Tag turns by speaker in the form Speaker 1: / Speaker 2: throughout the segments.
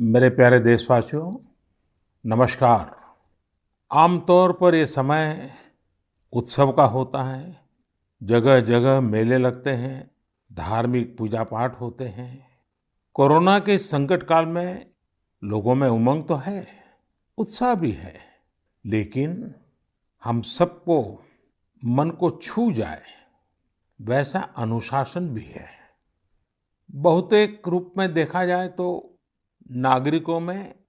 Speaker 1: मेरे प्यारे देशवासियों, नमस्कार। आमतौर पर ये समय उत्सव का होता है। जगह-जगह मेले लगते हैं, धार्मिक पूजा पाठ होते हैं। कोरोना के इस संकट काल में लोगों में उमंग तो है, उत्साह भी है, लेकिन हम सबको मन को छू जाए वैसा अनुशासन भी है। बहुतेक रूप में देखा जाए तो नागरिकों में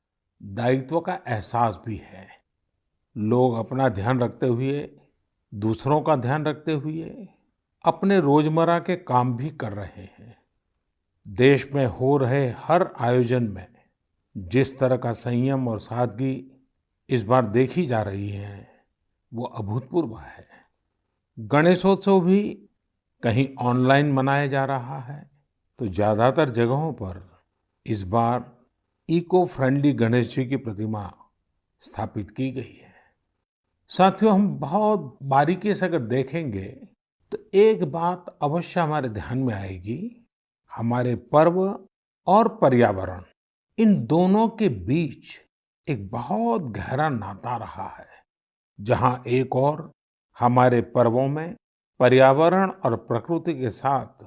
Speaker 1: दायित्व का एहसास भी है। लोग अपना ध्यान रखते हुए, दूसरों का ध्यान रखते हुए अपने रोजमर्रा के काम भी कर रहे हैं। देश में हो रहे हर आयोजन में जिस तरह का संयम और सादगी इस बार देखी जा रही है, वो अभूतपूर्व है। गणेशोत्सव भी कहीं ऑनलाइन मनाया जा रहा है, तो ज्यादातर जगहों पर इस बार इको फ्रेंडली गणेश जी की प्रतिमा स्थापित की गई है। साथियों, हम बहुत बारीकी से अगर देखेंगे तो एक बात अवश्य हमारे ध्यान में आएगी। हमारे पर्व और पर्यावरण, इन दोनों के बीच एक बहुत गहरा नाता रहा है। जहां एक और हमारे पर्वों में पर्यावरण और प्रकृति के साथ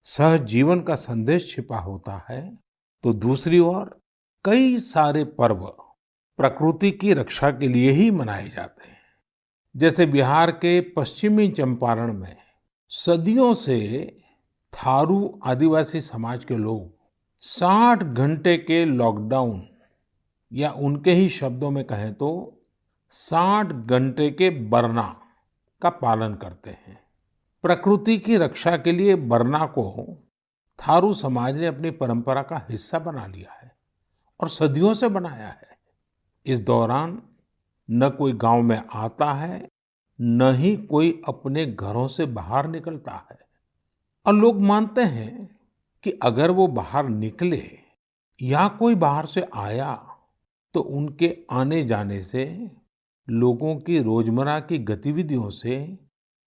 Speaker 1: सहजीवन का संदेश छिपा होता है, तो दूसरी ओर कई सारे पर्व प्रकृति की रक्षा के लिए ही मनाए जाते हैं। जैसे बिहार के पश्चिमी चंपारण में सदियों से थारू आदिवासी समाज के लोग 60 घंटे के लॉकडाउन, या उनके ही शब्दों में कहें तो 60 घंटे के बरना का पालन करते हैं। प्रकृति की रक्षा के लिए बरना को थारू समाज ने अपनी परंपरा का हिस्सा बना लिया है और सदियों से बनाया है। इस दौरान न कोई गांव में आता है, न ही कोई अपने घरों से बाहर निकलता है। और लोग मानते हैं कि अगर वो बाहर निकले या कोई बाहर से आया, तो उनके आने जाने से लोगों की रोजमर्रा की गतिविधियों से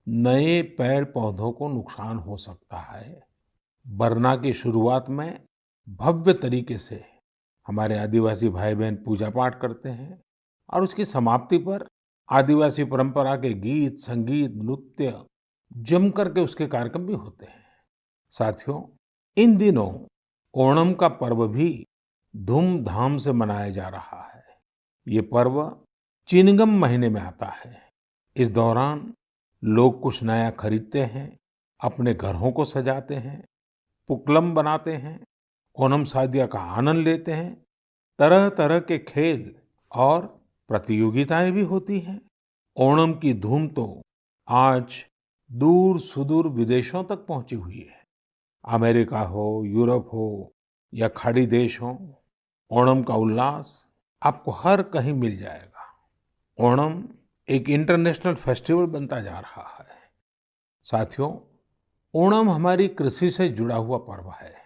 Speaker 1: नए पेड़ पौधों को नुकसान हो सकता है। बरना की शुरुआत में भव्य तरीके से हमारे आदिवासी भाई बहन पूजा पाठ करते हैं और उसकी समाप्ति पर आदिवासी परंपरा के गीत, संगीत, नृत्य जम करके उसके कार्यक्रम भी होते हैं। साथियों, इन दिनों ओणम का पर्व भी धूमधाम से मनाया जा रहा है। ये पर्व चिनगम महीने में आता है। इस दौरान लोग कुछ नया खरीदते हैं, अपने घरों को सजाते हैं, पुक्कलम बनाते हैं, ओणम सादिया का आनंद लेते हैं। तरह तरह के खेल और प्रतियोगिताएं भी होती हैं। ओणम की धूम तो आज दूर सुदूर विदेशों तक पहुंची हुई है। अमेरिका हो, यूरोप हो या खाड़ी देश हो, ओणम का उल्लास आपको हर कहीं मिल जाएगा। ओणम एक इंटरनेशनल फेस्टिवल बनता जा रहा है। साथियों, ओणम हमारी कृषि से जुड़ा हुआ पर्व है।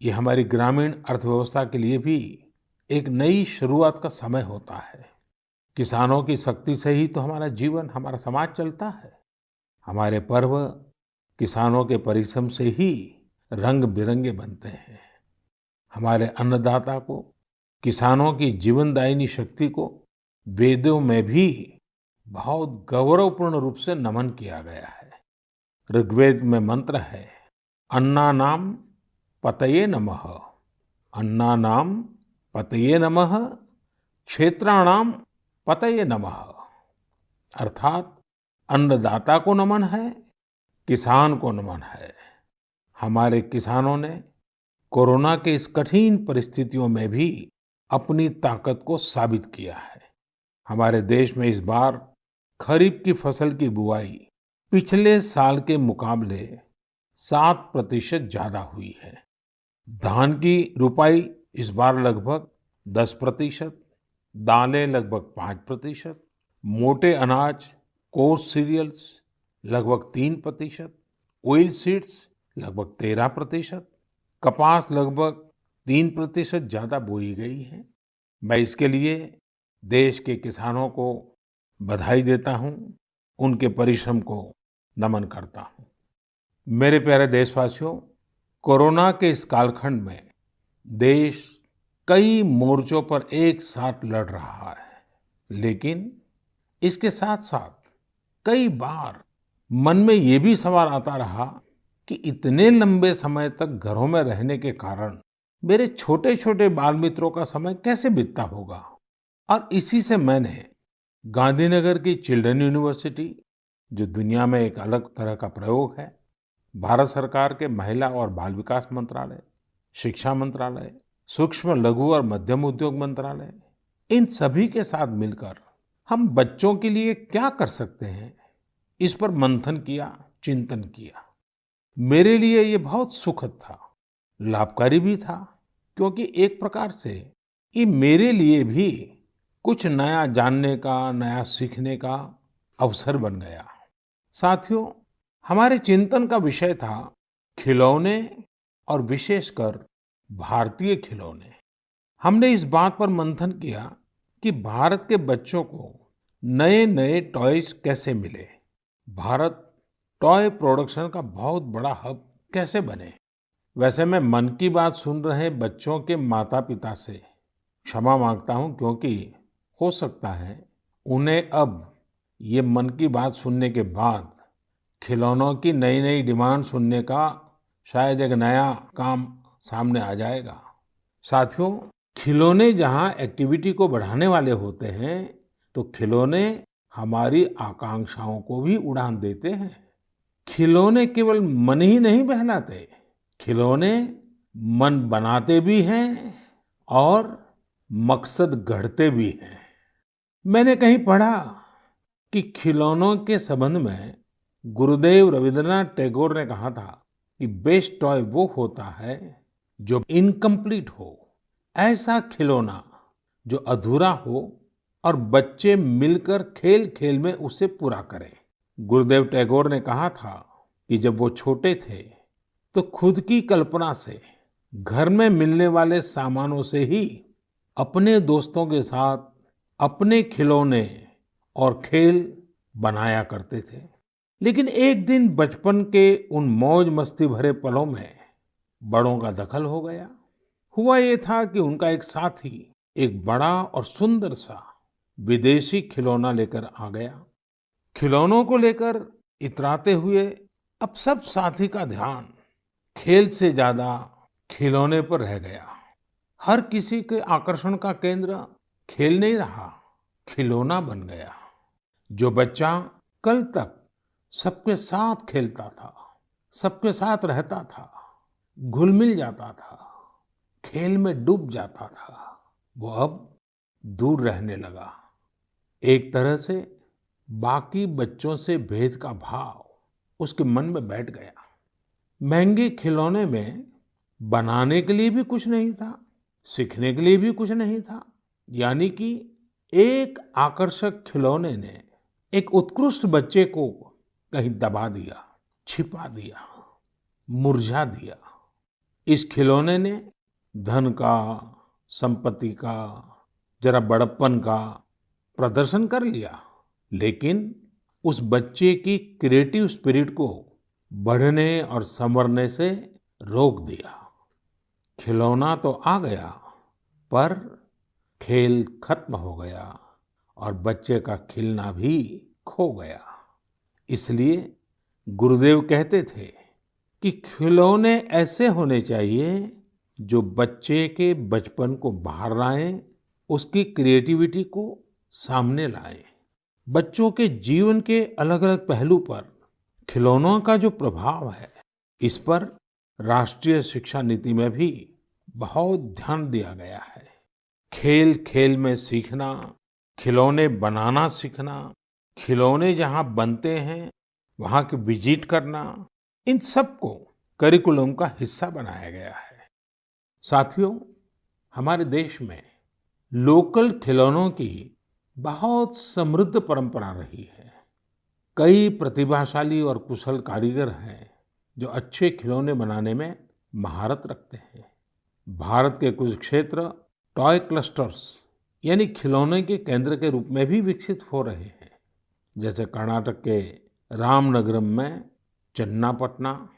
Speaker 1: ये हमारी ग्रामीण अर्थव्यवस्था के लिए भी एक नई शुरुआत का समय होता है। किसानों की शक्ति से ही तो हमारा जीवन, हमारा समाज चलता है। हमारे पर्व किसानों के परिश्रम से ही रंग बिरंगे बनते हैं। हमारे अन्नदाता को, किसानों की जीवनदायिनी शक्ति को वेदों में भी बहुत गौरवपूर्ण रूप से नमन किया गया है। ऋग्वेद में मंत्र है, अन्नानाम पतये नमः, अन्नानाम पतये नमः, क्षेत्राणाम पतये नमः। अर्थात अन्नदाता को नमन है, किसान को नमन है। हमारे किसानों ने कोरोना के इस कठिन परिस्थितियों में भी अपनी ताकत को साबित किया है। हमारे देश में इस बार खरीफ की फसल की बुआई पिछले साल के मुकाबले 7% ज्यादा हुई है। धान की रुपाई इस बार लगभग 10%, दालें लगभग 5%, मोटे अनाज, कोर्स सीरियल्स लगभग 3%, ऑयल सीड्स लगभग 13%, कपास लगभग 3% ज्यादा बोई गई है। मैं इसके लिए देश के किसानों को बधाई देता हूं, उनके परिश्रम को नमन करता हूं। मेरे प्यारे देशवासियों, कोरोना के इस कालखंड में देश कई मोर्चों पर एक साथ लड़ रहा है। लेकिन इसके साथ-साथ कई बार मन में ये भी सवाल आता रहा कि इतने लंबे समय तक घरों में रहने के कारण मेरे छोटे-छोटे बाल मित्रों का समय कैसे बीतता होगा? और इसी से मैंने गांधीनगर की चिल्ड्रन यूनिवर्सिटी, जो दुनिया में एक अलग तरह का प्रयोग है, भारत सरकार के महिला और बाल विकास मंत्रालय, शिक्षा मंत्रालय, सूक्ष्म लघु और मध्यम उद्योग मंत्रालय, इन सभी के साथ मिलकर हम बच्चों के लिए क्या कर सकते हैं, इस पर मंथन किया, चिंतन किया। मेरे लिए ये बहुत सुखद था, लाभकारी भी था, क्योंकि एक प्रकार से ये मेरे लिए भी कुछ नया जानने का, नया सीखने का अवसर बन गया। साथियों, हमारे चिंतन का विषय था खिलौने और विशेषकर भारतीय खिलौने। हमने इस बात पर मंथन किया कि भारत के बच्चों को नए-नए टॉयज कैसे मिले, भारत टॉय प्रोडक्शन का बहुत बड़ा हब कैसे बने। वैसे मैं मन की बात सुन रहे बच्चों के माता-पिता से क्षमा मांगता हूं, क्योंकि हो सकता है उन्हें अब ये मन की बात सुनने के बाद खिलौनों की नई-नई डिमांड सुनने का शायद एक नया काम सामने आ जाएगा। साथियों, खिलौने जहां एक्टिविटी को बढ़ाने वाले होते हैं, तो खिलौने हमारी आकांक्षाओं को भी उड़ान देते हैं। खिलौने केवल मन ही नहीं बहलाते, खिलौने मन बनाते भी हैं और मकसद गढ़ते भी हैं। मैंने कहीं पढ़ा कि खिलौनों के संबंध में गुरुदेव रविंद्रनाथ टैगोर ने कहा था कि बेस्ट टॉय वो होता है जो इनकम्प्लीट हो, ऐसा खिलौना जो अधूरा हो और बच्चे मिलकर खेल-खेल में उसे पूरा करें। गुरुदेव टैगोर ने कहा था कि जब वो छोटे थे तो खुद की कल्पना से घर में मिलने वाले सामानों से ही अपने दोस्तों के साथ अपने खिलौने और खेल बनाया करते थे। लेकिन एक दिन बचपन के उन मौज मस्ती भरे पलों में बड़ों का दखल हो गया। हुआ ये था कि उनका एक साथी एक बड़ा और सुंदर सा विदेशी खिलौना लेकर आ गया। खिलौनों को लेकर इतराते हुए अब सब साथी का ध्यान खेल से ज्यादा खिलौने पर रह गया। हर किसी के आकर्षण का केंद्र खेल नहीं रहा, खिलौना बन गया। जो बच्चा कल तक सबके साथ खेलता था, सबके साथ रहता था, घुल मिल जाता था, खेल में डूब जाता था, वो अब दूर रहने लगा। एक तरह से बाकी बच्चों से भेद का भाव उसके मन में बैठ गया। महंगे खिलौने में बनाने के लिए भी कुछ नहीं था, सीखने के लिए भी कुछ नहीं था। यानी कि एक आकर्षक खिलौने ने एक उत्कृष्ट बच्चे को कहीं दबा दिया, छिपा दिया, मुरझा दिया। इस खिलौने ने धन का, संपत्ति का, जरा बड़प्पन का प्रदर्शन कर लिया, लेकिन उस बच्चे की क्रिएटिव स्पिरिट को बढ़ने और संवरने से रोक दिया। खिलौना तो आ गया, पर खेल खत्म हो गया और बच्चे का खिलना भी खो गया। इसलिए गुरुदेव कहते थे कि खिलौने ऐसे होने चाहिए जो बच्चे के बचपन को बाहर लाएं, उसकी क्रिएटिविटी को सामने लाएं। बच्चों के जीवन के अलग-अलग पहलू पर खिलौनों का जो प्रभाव है, इस पर राष्ट्रीय शिक्षा नीति में भी बहुत ध्यान दिया गया है। खेल-खेल में सीखना, खिलौने बनाना सीखना, खिलौने जहां बनते हैं वहां की विजिट करना, इन सबको करिकुलम का हिस्सा बनाया गया है। साथियों, हमारे देश में लोकल खिलौनों की बहुत समृद्ध परंपरा रही है। कई प्रतिभाशाली और कुशल कारीगर हैं जो अच्छे खिलौने बनाने में महारत रखते हैं। भारत के कुछ क्षेत्र टॉय क्लस्टर्स यानी खिलौने के केंद्र के रूप में भी विकसित हो रहे हैं। जैसे कर्नाटक के रामनगरम में चन्नापटना,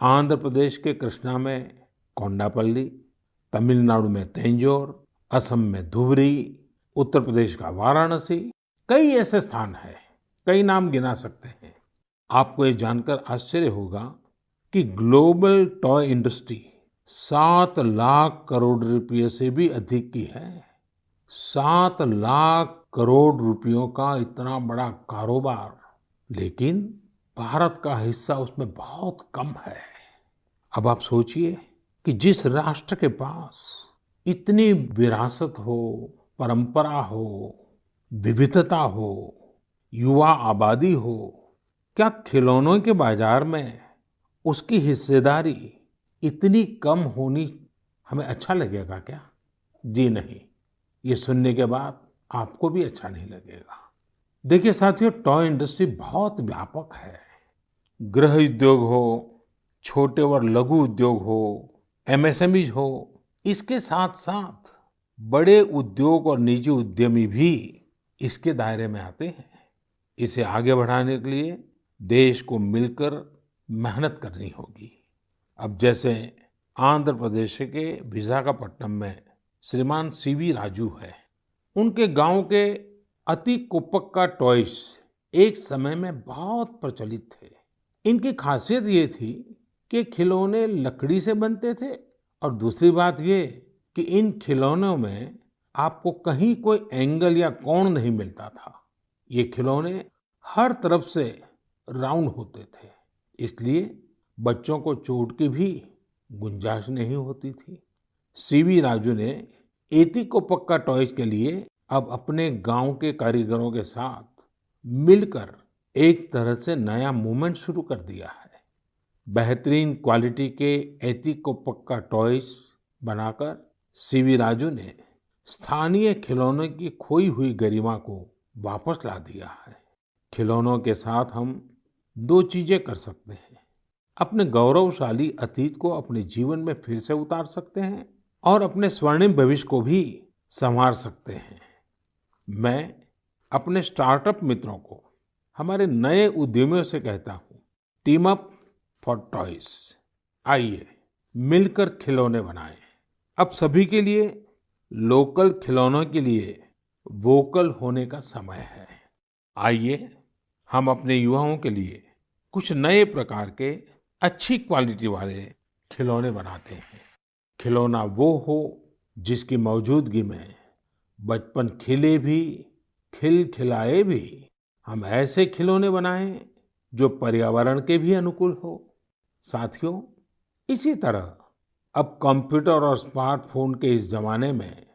Speaker 1: आंध्र प्रदेश के कृष्णा में कोंडापल्ली, तमिलनाडु में तंजौर, असम में धुबरी, उत्तर प्रदेश का वाराणसी, कई ऐसे स्थान हैं, कई नाम गिना सकते हैं। आपको ये जानकर आश्चर्य होगा कि global toy industry 7 lakh crore रुपए से भी अधिक की है। 7 लाख करोड़ रुपयों का इतना बड़ा कारोबार, लेकिन भारत का हिस्सा उसमें बहुत कम है। अब आप सोचिए कि जिस राष्ट्र के पास इतनी विरासत हो, परंपरा हो, विविधता हो, युवा आबादी हो, क्या खिलौनों के बाजार में उसकी हिस्सेदारी इतनी कम होनी हमें अच्छा लगेगा क्या? जी नहीं, ये सुनने के बाद आपको भी अच्छा नहीं लगेगा। देखिए साथियों, टॉय इंडस्ट्री बहुत व्यापक है। गृह उद्योग हो, छोटे और लघु उद्योग हो, एमएसएमईज हो, इसके साथ साथ बड़े उद्योग और निजी उद्यमी भी इसके दायरे में आते हैं। इसे आगे बढ़ाने के लिए देश को मिलकर मेहनत करनी होगी। अब जैसे आंध्र प्रदेश के विशाखापट्टनम में श्रीमान सीवी राजू है, उनके गांव के अति कुप्पका टॉयज एक समय में बहुत प्रचलित थे। इनकी खासियत ये थी कि खिलौने लकड़ी से बनते थे और दूसरी बात ये कि इन खिलौनों में आपको कहीं कोई एंगल या कोण नहीं मिलता था। ये खिलौने हर तरफ से राउंड होते थे, इसलिए बच्चों को चोट की भी गुंजाइश नहीं होती थी। सीवी राजू ने एतिकोप्पका टॉयज के लिए अब अपने गांव के कारीगरों के साथ मिलकर एक तरह से नया मूवमेंट शुरू कर दिया है। बेहतरीन क्वालिटी के एतिकोप्पका टॉयज बनाकर सीवी राजू ने स्थानीय खिलौनों की खोई हुई गरिमा को वापस ला दिया है। खिलौनों के साथ हम 2 चीजें कर सकते हैं। अपने गौरवशाली अतीत को अपने जीवन में फिर से उतार सकते हैं और अपने स्वर्णिम भविष्य को भी संवार सकते हैं। मैं अपने स्टार्टअप मित्रों को, हमारे नए उद्यमियों से कहता हूँ, टीम अप फॉर टॉयज। आइए मिलकर खिलौने बनाएं। अब सभी के लिए लोकल खिलौनों के लिए वोकल होने का समय है। आइए हम अपने युवाओं के लिए कुछ नए प्रकार के अच्छी क्वालिटी वाले खिलौने बनाते हैं। खिलौना वो हो जिसकी मौजूदगी में बचपन खिले भी, खिलखिलाए भी। हम ऐसे खिलौने बनाएं जो पर्यावरण के भी अनुकूल हो। साथियों, इसी तरह अब कंप्यूटर और स्मार्टफोन के इस जमाने में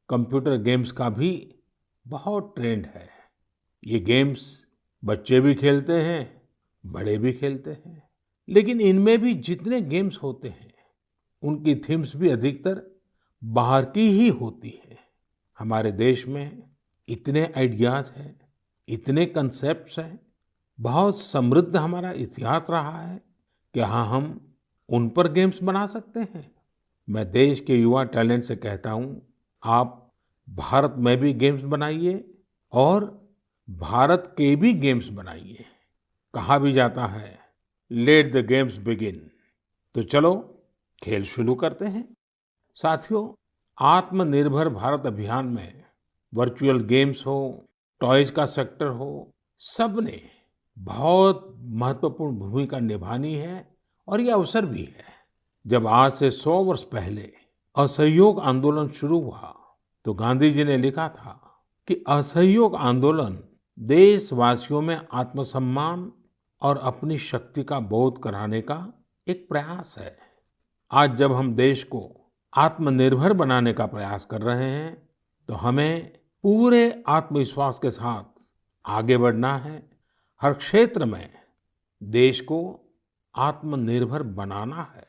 Speaker 1: कंप्यूटर गेम्स का भी बहुत ट्रेंड है। ये गेम्स बच्चे भी खेलते हैं, बड़े भी खेलते हैं, लेकिन इनमें भी जितने गेम्स होते हैं उनकी थीम्स भी अधिकतर बाहर की ही होती है। हमारे देश में इतने आइडियाज हैं, इतने कंसेप्ट्स हैं, बहुत समृद्ध हमारा इतिहास रहा है कि हाँ, हम उन पर गेम्स बना सकते हैं। मैं देश के युवा टैलेंट से कहता हूँ, आप भारत में भी गेम्स बनाइए और भारत के भी गेम्स बनाइए। कहा भी जाता है, लेट द गेम्स बिगिन। तो चलो खेल शुरू करते हैं। साथियों, आत्मनिर्भर भारत अभियान में वर्चुअल गेम्स हो, टॉयज का सेक्टर हो, सबने बहुत महत्वपूर्ण भूमिका निभानी है और ये अवसर भी है। जब आज से 100 वर्ष पहले असहयोग आंदोलन शुरू हुआ तो गांधी जी ने लिखा था कि असहयोग आंदोलन देशवासियों में आत्मसम्मान और अपनी शक्ति का बोध कराने का एक प्रयास है। आज जब हम देश को आत्मनिर्भर बनाने का प्रयास कर रहे हैं तो हमें पूरे आत्मविश्वास के साथ आगे बढ़ना है। हर क्षेत्र में देश को आत्मनिर्भर बनाना है।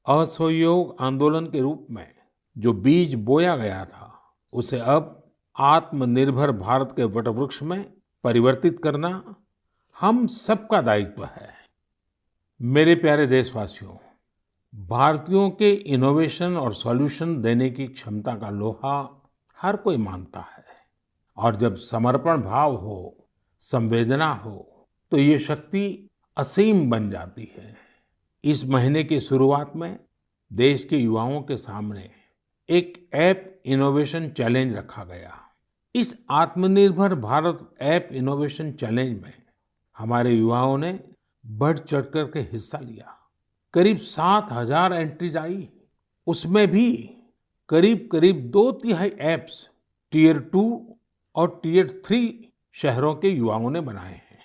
Speaker 1: असहयोग आंदोलन के रूप में जो बीज बोया गया था उसे अब आत्मनिर्भर भारत के वटवृक्ष में परिवर्तित करना हम सबका दायित्व है। मेरे प्यारे देशवासियों, भारतीयों के इनोवेशन और सॉल्यूशन देने की क्षमता का लोहा हर कोई मानता है और जब समर्पण भाव हो, संवेदना हो, तो ये शक्ति असीम बन जाती है। इस महीने की शुरुआत में देश के युवाओं के सामने एक ऐप इनोवेशन चैलेंज रखा गया। इस आत्मनिर्भर भारत ऐप इनोवेशन चैलेंज में हमारे युवाओं ने बढ़-चढ़ कर के हिस्सा लिया। करीब 7,000 एंट्रीज आई। उसमें भी करीब-करीब 2 तिहाई ऐप्स टियर 2 और टियर 3 शहरों के युवाओं ने बनाए हैं।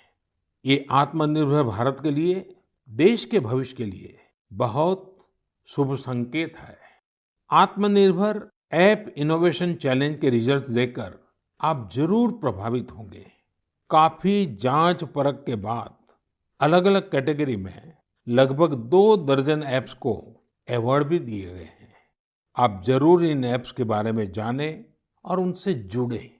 Speaker 1: ये आत्मनिर्भर भारत के लिए, देश के भविष्य के लिए बहुत शुभ संकेत है। आत्मनिर्भर ऐप इनोवेशन चैलेंज के रिजल्ट्स देखकर आप जरूर प्रभावित होंगे। काफी जांच परख के बाद अलग-अलग कैटेगरी में लगभग 2 दर्जन ऐप्स को अवार्ड भी दिए गए हैं। आप जरूर इन ऐप्स के बारे में जानें और उनसे जुड़ें।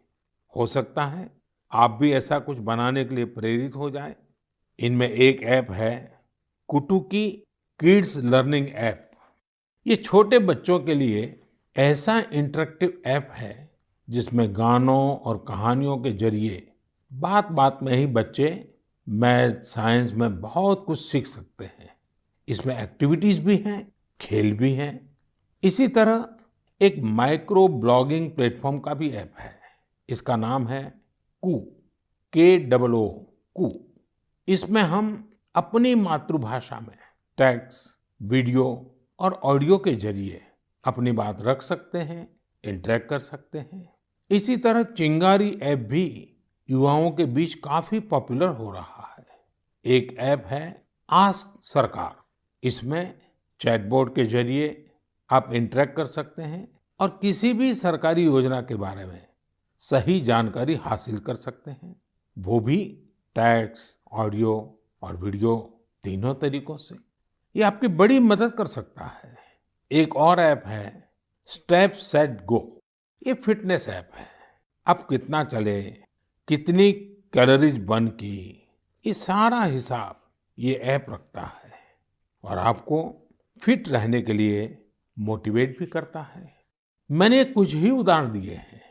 Speaker 1: हो सकता है आप भी ऐसा कुछ बनाने के लिए प्रेरित हो जाएं। इनमें एक ऐप है कुटुकी किड्स लर्निंग ऐप। ये छोटे बच्चों के लिए ऐसा इंटरेक्टिव ऐप है जिसमें गानों और कहानियों के जरिए बात-बात में ही बच्चे मैथ, साइंस में बहुत कुछ सीख सकते हैं। इसमें एक्टिविटीज भी हैं, खेल भी हैं। इसी तरह एक माइक्रो ब्लॉगिंग प्लेटफॉर्म का भी ऐप है। इसका नाम है कू, KOO, कू। इसमें हम अपनी मातृभाषा में टेक्स्ट, वीडियो और ऑडियो के जरिए अपनी बात रख सकते हैं, इंटरेक्ट कर सकते हैं। इसी तरह चिंगारी ऐप भी युवाओं के बीच काफी पॉपुलर हो रहा है। एक ऐप है आस्क सरकार। इसमें चैटबॉट के जरिए आप इंटरेक्ट कर सकते हैं और किसी भी सरकारी योजना के बारे में सही जानकारी हासिल कर सकते हैं, वो भी टेक्स्ट, ऑडियो और वीडियो तीनों तरीकों से। ये आपकी बड़ी मदद कर सकता है। एक और ऐप है स्टेप सेट गो। ये फिटनेस ऐप है। आप कितना चले, कितनी कैलोरीज बर्न की, ये सारा हिसाब ये ऐप रखता है और आपको फिट रहने के लिए मोटिवेट भी करता है। मैंने कुछ ही उदाहरण दिए हैं।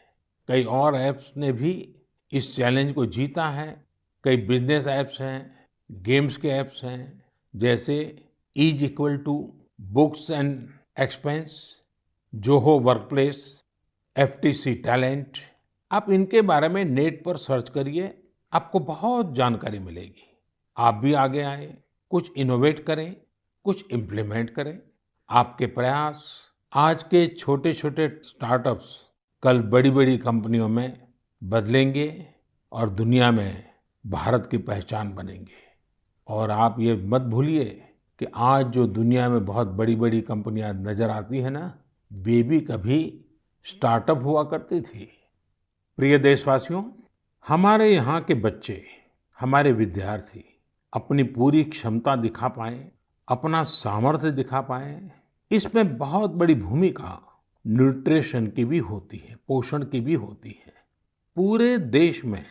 Speaker 1: कई और ऐप्स ने भी इस चैलेंज को जीता है। कई बिजनेस ऐप्स हैं, गेम्स के ऐप्स हैं, जैसे is equal to books and expense, Zoho workplace, FTC talent. आप इनके बारे में नेट पर सर्च करिए, आपको बहुत जानकारी मिलेगी। आप भी आगे आए, कुछ इनोवेट करें, कुछ इम्प्लीमेंट करें। आपके प्रयास आज के छोटे-छोटे स्टार्टअप्स कल बड़ी-बड़ी कंपनियों में बदलेंगे और दुनिया में भारत की पहचान बनेंगे। और आप ये मत भूलिए कि आज जो दुनिया में बहुत बड़ी-बड़ी कंपनियां नजर आती है ना, वे भी कभी स्टार्टअप हुआ करती थी। प्रिय देशवासियों, हमारे यहाँ के बच्चे, हमारे विद्यार्थी अपनी पूरी क्षमता दिखा पाएं, अपना सामर्थ्य दिखा पाएं, इसमें बहुत बड़ी भूमिका न्यूट्रिशन की भी होती है, पोषण की भी होती है। पूरे देश में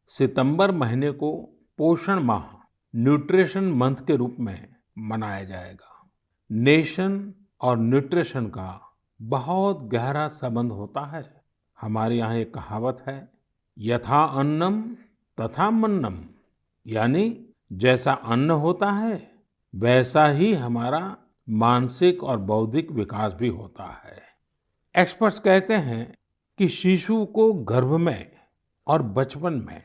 Speaker 1: सितंबर महीने को पोषण माह, न्यूट्रिशन मंथ के रूप में मनाया जाएगा। नेशन और न्यूट्रिशन का बहुत गहरा संबंध होता है। हमारे यहाँ एक कहावत है, यथा अन्नम तथा मन्नम, यानी जैसा अन्न होता है वैसा ही हमारा मानसिक और बौद्धिक विकास भी होता है। एक्सपर्ट्स कहते हैं कि शिशु को गर्भ में और बचपन में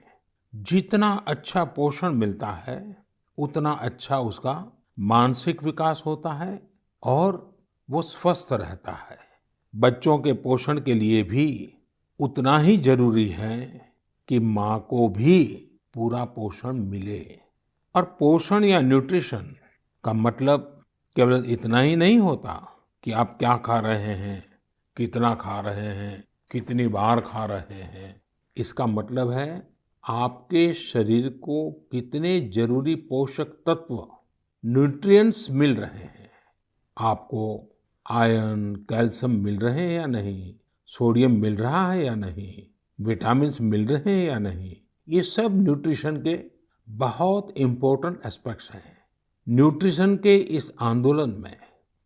Speaker 1: जितना अच्छा पोषण मिलता है, उतना अच्छा उसका मानसिक विकास होता है और वो स्वस्थ रहता है। बच्चों के पोषण के लिए भी उतना ही जरूरी है कि माँ को भी पूरा पोषण मिले। और पोषण या न्यूट्रिशन का मतलब केवल इतना ही नहीं होता कि आप क्या खा रहे हैं, कितना खा रहे हैं, कितनी बार खा रहे हैं। इसका मतलब है आपके शरीर को कितने जरूरी पोषक तत्व, न्यूट्रिएंट्स मिल रहे हैं। आपको आयरन, कैल्शियम मिल रहे हैं या नहीं, सोडियम मिल रहा है या नहीं, विटामिन्स मिल रहे हैं या नहीं, ये सब न्यूट्रिशन के बहुत इम्पोर्टेंट एस्पेक्ट्स हैं। न्यूट्रिशन के इस आंदोलन में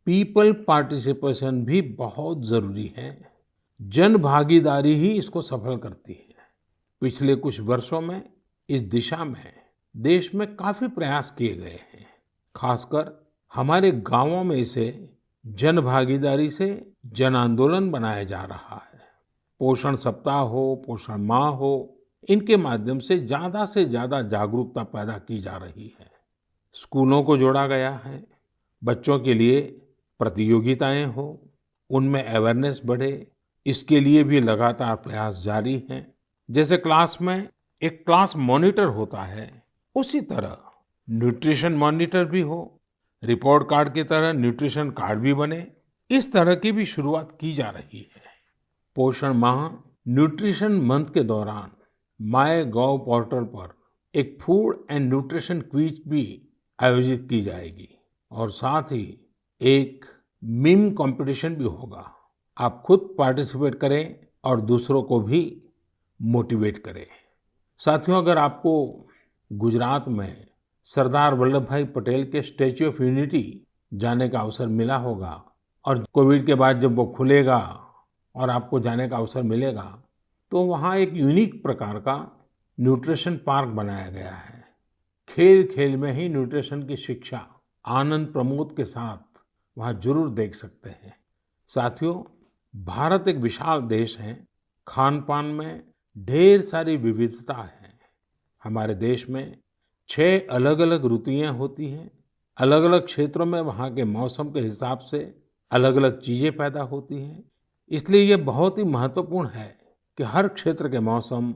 Speaker 1: पीपल पार्टिसिपेशन भी बहुत जरूरी है। जन भागीदारी ही इसको सफल करती है। पिछले कुछ वर्षों में इस दिशा में देश में काफी प्रयास किए गए हैं। खासकर हमारे गांवों में इसे जन भागीदारी से जन आंदोलन बनाया जा रहा है। पोषण सप्ताह हो, पोषण माह हो, इनके माध्यम से ज्यादा जागरूकता पैदा की जा रही है। स्कूलों को जोड़ा गया है, बच्चों के लिए प्रतियोगिताएं हो, उनमें अवेयरनेस बढ़े, इसके लिए भी लगातार प्रयास जारी हैं। जैसे क्लास में एक क्लास मॉनिटर होता है, उसी तरह न्यूट्रिशन मॉनिटर भी हो, रिपोर्ट कार्ड की तरह न्यूट्रिशन कार्ड भी बने, इस तरह की भी शुरुआत की जा रही है। पोषण माह न्यूट्रिशन मंथ के दौरान माय गॉव पोर्टल पर एक फूड एंड न्यूट्रिशन क्विज भी आयोजित की जाएगी और साथ ही एक मीम कंपटीशन भी होगा। आप खुद पार्टिसिपेट करें और दूसरों को भी मोटिवेट करें। साथियों, अगर आपको गुजरात में सरदार वल्लभ भाई पटेल के स्टैच्यू ऑफ यूनिटी जाने का अवसर मिला होगा और कोविड के बाद जब वो खुलेगा और आपको जाने का अवसर मिलेगा, तो वहाँ एक यूनिक प्रकार का न्यूट्रिशन पार्क बनाया गया है। खेल खेल में ही न्यूट्रिशन की शिक्षा आनंद प्रमोद के साथ वहाँ जरूर देख सकते हैं। साथियों, भारत एक विशाल देश है। खान पान में ढेर सारी विविधता है। हमारे देश में 6 अलग-अलग ऋतुएं होती हैं। अलग-अलग क्षेत्रों में वहाँ के मौसम के हिसाब से अलग-अलग चीजें पैदा होती हैं। इसलिए ये बहुत ही महत्वपूर्ण है कि हर क्षेत्र के मौसम,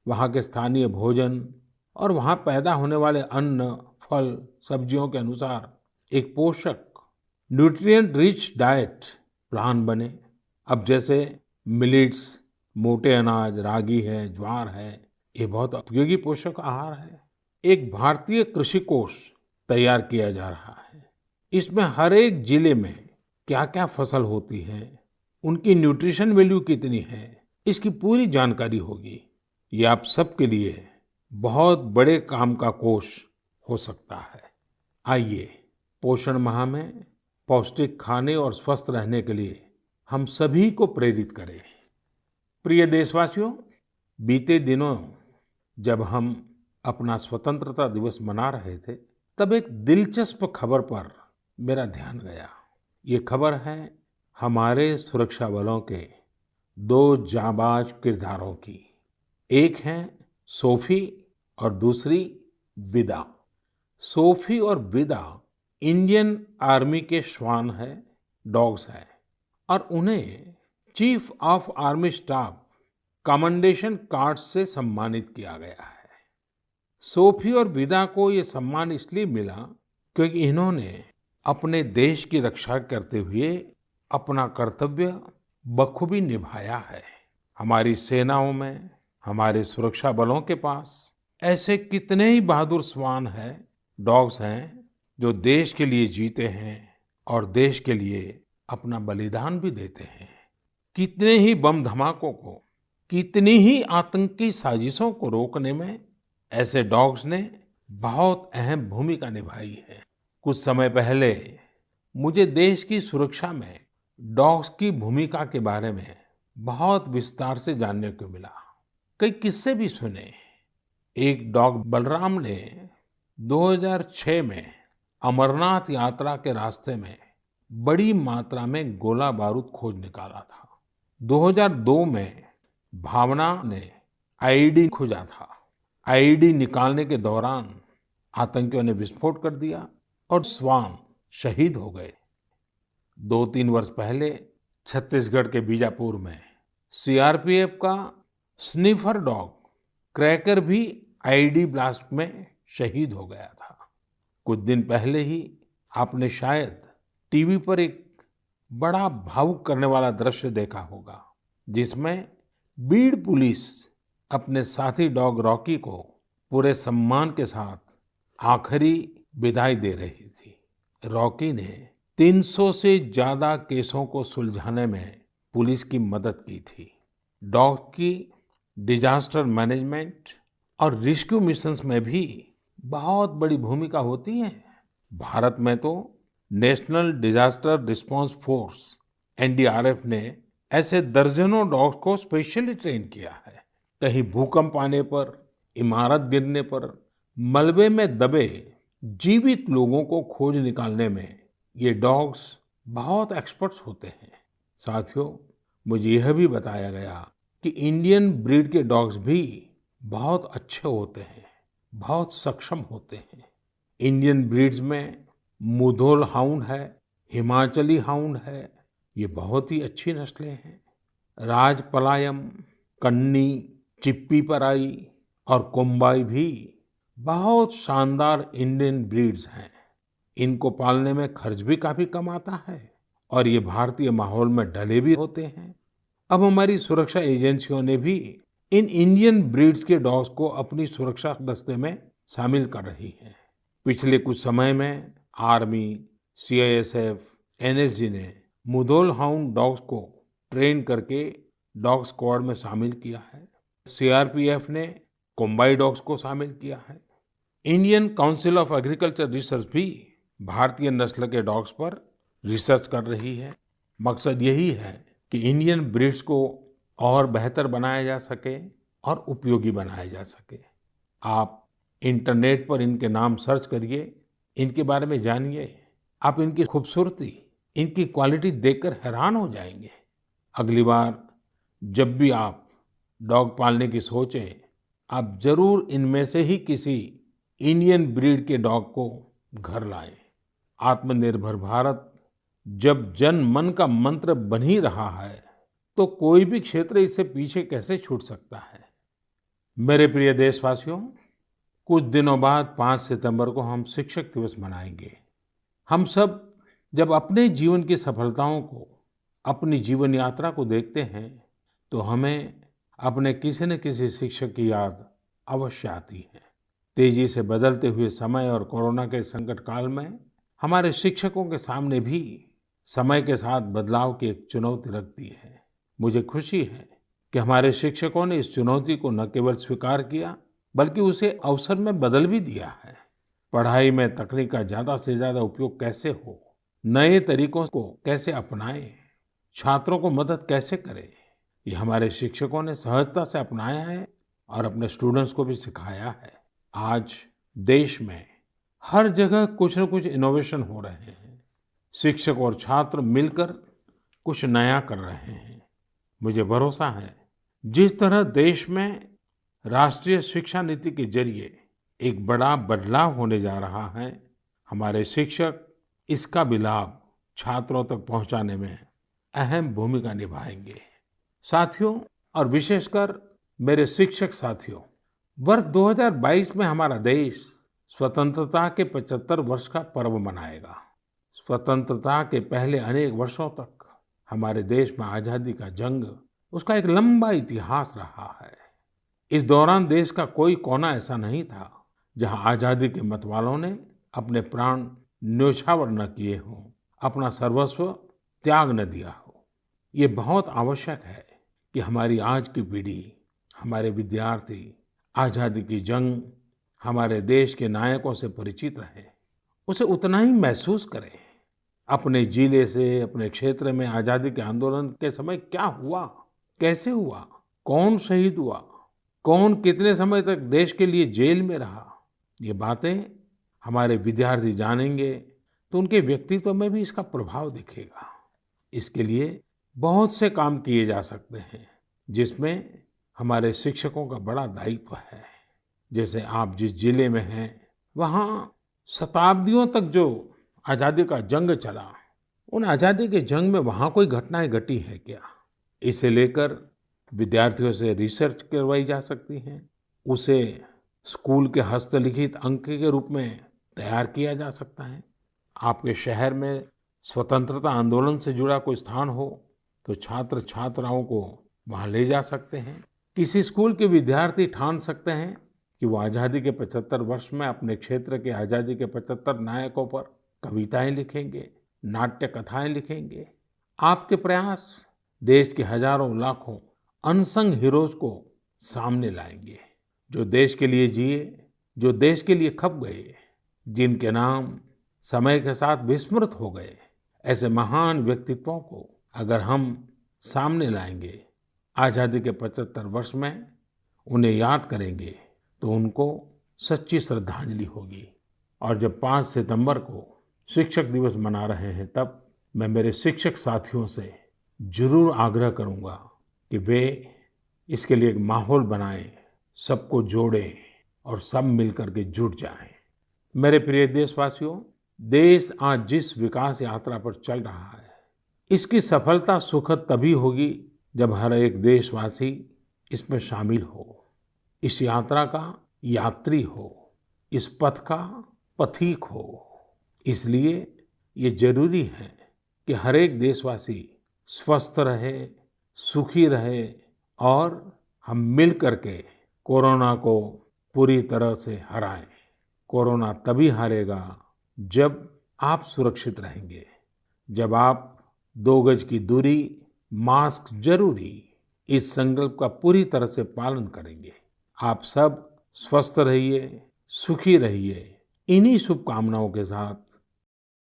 Speaker 1: वहाँ के स्थानीय भोजन और वहाँ पैदा होने वाले अन्न, फल, सब्जियों के अनुसार एक पोषक न्यूट्रिएंट रिच डाइट प्लान बने। अब जैसे मिलेट्स, मोटे अनाज, रागी है, ज्वार है, ये बहुत उपयोगी पोषक आहार है। एक भारतीय कृषि कोष तैयार किया जा रहा है। इसमें हर एक जिले में क्या क्या फसल होती है, उनकी न्यूट्रिशन वैल्यू कितनी है, इसकी पूरी जानकारी होगी। ये आप सबके लिए बहुत बड़े काम का कोष हो सकता है। आइए, पोषण माह में पौष्टिक खाने और स्वस्थ रहने के लिए हम सभी को प्रेरित करें। प्रिय देशवासियों, बीते दिनों जब हम अपना स्वतंत्रता दिवस मना रहे थे, तब एक दिलचस्प खबर पर मेरा ध्यान गया। ये खबर है हमारे सुरक्षा बलों के 2 जाबाज किरदारों की। एक है सोफी और दूसरी विदा। सोफी और विदा इंडियन आर्मी के श्वान है, डॉग्स है, और उन्हें chief of army staff commendation card से सम्मानित किया गया है। सोफी और विदा को ये सम्मान इसलिए मिला क्योंकि इन्होंने अपने देश की रक्षा करते हुए अपना कर्तव्य बखूबी निभाया है। हमारी सेनाओं में, हमारे सुरक्षा बलों के पास ऐसे कितने ही बहादुर श्वान हैं, डॉग्स हैं, जो देश के लिए जीते हैं और देश के लिए अपना बलिदान भी देते हैं। कितने ही बम धमाकों को, कितनी ही आतंकी साजिशों को रोकने में ऐसे डॉग्स ने बहुत अहम भूमिका निभाई है। कुछ समय पहले मुझे देश की सुरक्षा में डॉग्स की भूमिका के बारे में बहुत विस्तार से जानने को मिला। कई किस्से भी सुने। एक डॉग बलराम ने 2006 में अमरनाथ यात्रा के रास्ते में बड़ी मात्रा में गोला बारूद खोज निकाला था। 2002 में भावना ने आईईडी खोजा था। आईईडी निकालने के दौरान आतंकियों ने विस्फोट कर दिया और श्वान शहीद हो गए। 2-3 वर्ष पहले छत्तीसगढ़ के बीजापुर में सीआरपीएफ का स्निफर डॉग क्रैकर भी आईईडी ब्लास्ट में शहीद हो गया था। कुछ दिन पहले ही आपने शायद टीवी पर एक बड़ा भावुक करने वाला दृश्य देखा होगा, जिसमें बीड़ पुलिस अपने साथी डॉग रॉकी को पूरे सम्मान के साथ आखिरी विदाई दे रही थी। रॉकी ने 300 से ज्यादा केसों को सुलझाने में पुलिस की मदद की थी। डॉग की डिजास्टर मैनेजमेंट और रेस्क्यू मिशंस में भी बहुत बड़ी भूमिका होती है। भारत में तो national disaster response force NDRF ने ऐसे दर्जनों डॉग्स को स्पेशली ट्रेन किया है। कहीं भूकंप आने पर, इमारत गिरने पर, मलबे में दबे जीवित लोगों को खोज निकालने में ये डॉग्स बहुत एक्सपर्ट्स होते हैं। साथियों, मुझे यह भी बताया गया कि इंडियन ब्रीड के डॉग्स भी बहुत अच्छे होते हैं, बहुत सक्षम होते हैं। इंडियन ब्रीड्स में मुधोल हाउंड है, हिमाचली हाउंड है, ये बहुत ही अच्छी नस्लें हैं। राजपलायम, कन्नी, चिप्पीपराई और कोम्बाई भी बहुत शानदार इंडियन ब्रीड्स हैं। इनको पालने में खर्च भी काफी कम आता है और ये भारतीय माहौल में ढले भी होते हैं। अब हमारी सुरक्षा एजेंसियों ने भी इन इंडियन ब्रीड्स के डॉग्स को अपनी सुरक्षा दस्ते में शामिल कर रही है। पिछले कुछ समय में आर्मी, सीआईएसएफ, एनएसजी ने मुधोल हाउंड डॉग्स को ट्रेन करके डॉग स्क्वाड में शामिल किया है। सीआरपीएफ ने कोम्बाई डॉग्स को शामिल किया है। Indian council of agriculture research भी भारतीय नस्ल के डॉग्स पर रिसर्च कर रही है। मकसद यही है कि इंडियन ब्रीड्स को और बेहतर बनाया जा सके और उपयोगी बनाया जा सके। आप इंटरनेट पर इनके नाम सर्च करिए, इनके बारे में जानिए। आप इनकी खूबसूरती, इनकी क्वालिटी देखकर हैरान हो जाएंगे। अगली बार जब भी आप डॉग पालने की सोचें, आप जरूर इनमें से ही किसी इंडियन ब्रीड के डॉग को घर लाएं। आत्मनिर्भर भारत जब जन मन का मंत्र बन ही रहा है, तो कोई भी क्षेत्र इससे पीछे कैसे छूट सकता है। मेरे प्रिय देशवासियों, कुछ दिनों बाद 5 सितंबर को हम शिक्षक दिवस मनाएंगे। हम सब जब अपने जीवन की सफलताओं को, अपनी जीवन यात्रा को देखते हैं, तो हमें अपने किसी न किसी शिक्षक की याद अवश्य आती है। तेजी से बदलते हुए समय और कोरोना के संकट काल में हमारे शिक्षकों के सामने भी समय के साथ बदलाव की एक चुनौती रख दी है। मुझे खुशी है कि हमारे शिक्षकों ने इस चुनौती को न केवल स्वीकार किया, बल्कि उसे अवसर में बदल भी दिया है। पढ़ाई में तकनीक का ज्यादा से ज्यादा उपयोग कैसे हो, नए तरीकों को कैसे अपनाएं, छात्रों को मदद कैसे करें, ये हमारे शिक्षकों ने सहजता से अपनाया है और अपने स्टूडेंट्स को भी सिखाया है। आज देश में हर जगह कुछ न कुछ इनोवेशन हो रहे हैं। शिक्षक और छात्र मिलकर कुछ नया कर रहे हैं। मुझे भरोसा है, जिस तरह देश में राष्ट्रीय शिक्षा नीति के जरिए एक बड़ा बदलाव होने जा रहा है, हमारे शिक्षक इसका भी लाभ छात्रों तक पहुंचाने में अहम भूमिका निभाएंगे। साथियों, और विशेषकर मेरे शिक्षक साथियों, वर्ष 2022 में हमारा देश स्वतंत्रता के 75 वर्ष का पर्व मनाएगा। स्वतंत्रता के पहले अनेक वर्षों तक हमारे देश में आजादी का जंग, उसका एक लंबा इतिहास रहा है। इस दौरान देश का कोई कोना ऐसा नहीं था जहां आजादी के मतवालों ने अपने प्राण न्योछावर न किए हों, अपना सर्वस्व त्याग न दिया हो। ये बहुत आवश्यक है कि हमारी आज की पीढ़ी, हमारे विद्यार्थी आजादी की जंग, हमारे देश के नायकों से परिचित रहे, उसे उतना ही महसूस करें। अपने जिले से, अपने क्षेत्र में आजादी के आंदोलन के समय क्या हुआ, कैसे हुआ, कौन शहीद हुआ, कौन कितने समय तक देश के लिए जेल में रहा, ये बातें हमारे विद्यार्थी जानेंगे तो उनके व्यक्तित्व में भी इसका प्रभाव दिखेगा। इसके लिए बहुत से काम किए जा सकते हैं, जिसमें हमारे शिक्षकों का बड़ा दायित्व है। जैसे आप जिस जिले में हैं, वहाँ शताब्दियों तक जो आजादी का जंग चला, उन आजादी के जंग में वहाँ कोई घटनाएं घटी है क्या, इसे लेकर विद्यार्थियों से रिसर्च करवाई जा सकती है। उसे स्कूल के हस्तलिखित अंक के रूप में तैयार किया जा सकता है। आपके शहर में स्वतंत्रता आंदोलन से जुड़ा कोई स्थान हो तो छात्र छात्राओं को वहाँ ले जा सकते हैं। किसी स्कूल के विद्यार्थी ठान सकते हैं कि वो आज़ादी के 75 वर्ष में अपने क्षेत्र के आज़ादी के 75 नायकों पर कविताएं लिखेंगे, नाट्य कथाएं लिखेंगे। आपके प्रयास देश के हजारों लाखों अनसंग हीरोज को सामने लाएंगे, जो देश के लिए जिए, जो देश के लिए खप गए, जिनके नाम समय के साथ विस्मृत हो गए। ऐसे महान व्यक्तित्वों को अगर हम सामने लाएंगे, आज़ादी के 75 वर्ष में उन्हें याद करेंगे, तो उनको सच्ची श्रद्धांजलि होगी। और जब 5 सितंबर को शिक्षक दिवस मना रहे हैं, तब मैं मेरे शिक्षक साथियों से जरूर आग्रह करूंगा कि वे इसके लिए एक माहौल बनाएं, सबको जोड़ें और सब मिलकर के जुट जाएं। मेरे प्रिय देशवासियों, देश आज जिस विकास यात्रा पर चल रहा है, इसकी सफलता सुखद तभी होगी जब हर एक देशवासी इसमें शामिल हो, इस यात्रा का यात्री हो, इस पथ का पथिक हो। इसलिए ये जरूरी है कि हर एक देशवासी स्वस्थ रहे, सुखी रहे और हम मिल करके कोरोना को पूरी तरह से हराएं। कोरोना तभी हारेगा जब आप सुरक्षित रहेंगे, जब आप 2 गज की दूरी, मास्क जरूरी, इस संकल्प का पूरी तरह से पालन करेंगे। आप सब स्वस्थ रहिए, सुखी रहिए। इन्हीं शुभकामनाओं के साथ